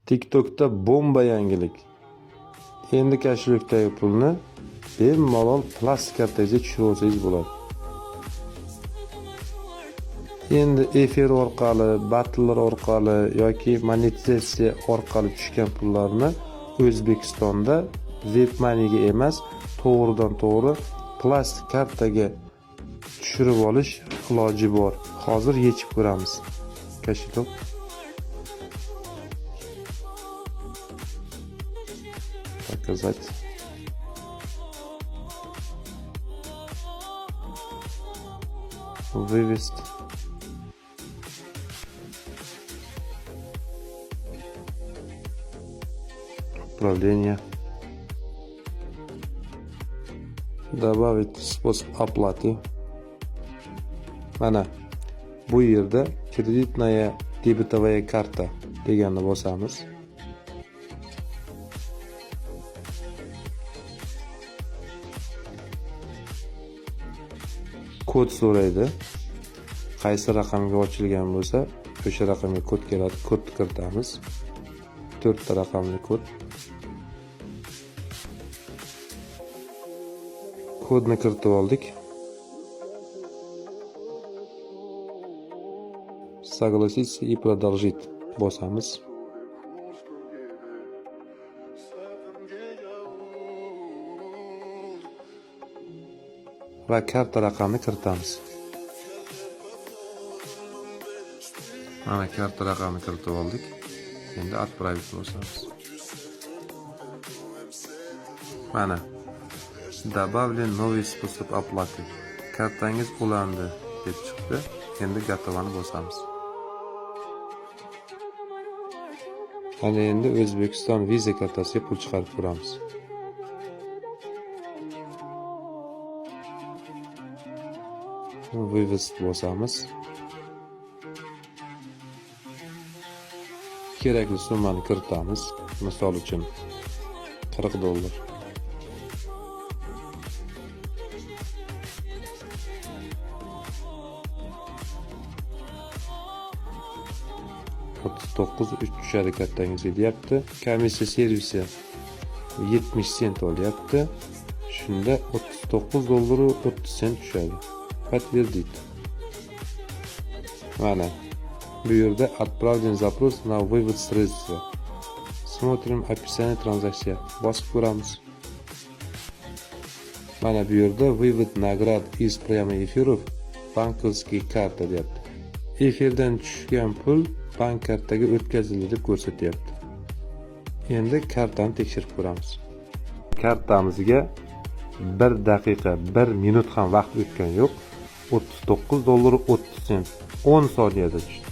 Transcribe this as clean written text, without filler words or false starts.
TikTokda bomba yangilik. Endi koshyulokdagi pulni bemalol plastik kartaga tushirib olsangiz bo'ladi. Endi efir orqali, battlelar orqali yoki monetizatsiya orqali tushgan pullarni O'zbekistonda WebMoneyga emas, to'g'ridan-to'g'ri plastik kartaga tushirib olish iloji bor. Hozir yechib ko'ramiz. Koshyulok. Показать. Вывести. Управление. Добавить способ оплаты. Mana bu yerda kreditная debetовая karta deganni bosamiz. Kod so'raydi. Qaysi raqamga ochilgan bo'lsa, o'sha raqamga kod keladi. Kodni kiritamiz. 4 ta raqamli kod. Kodni kiritib oldik. Согласиться и продолжить bosamiz. Va karta raqamini kiritamiz. Mana karta raqamini kiritib oldik. Endi отправить bosamiz. Mana добавлен новый способ оплаты. Kartangiz ulandi deb chiqdi. Endi готовani bosamiz. Mana endi O'zbekiston Visa kartasiga pul chiqarib ko'ramiz. Вывести bosamiz. Kerakli summani kiritamiz. Misol uchun $40. $39.3 tushadi kartangizga deyapti. Komissiya servisi 70 sent olyapti. Shunda $39.30 tushadi. Подтвердить. Mana bu yerda отправлен запрос на вывод средства. Смотрим описание транзакции. Bosib ko'ramiz. Mana bu yerda вывод наград из прямых эфиров банковские карты deyapti. Efirdan tushgan pul bank kartaga o'tkazildi deb ko'rsatyapti. Endi kartani tekshirib ko'ramiz. Kartamizga 1 daqiqa, 1 minut ham vaqt o'tgan yo'q. $39.30 10 soniyada tushdi.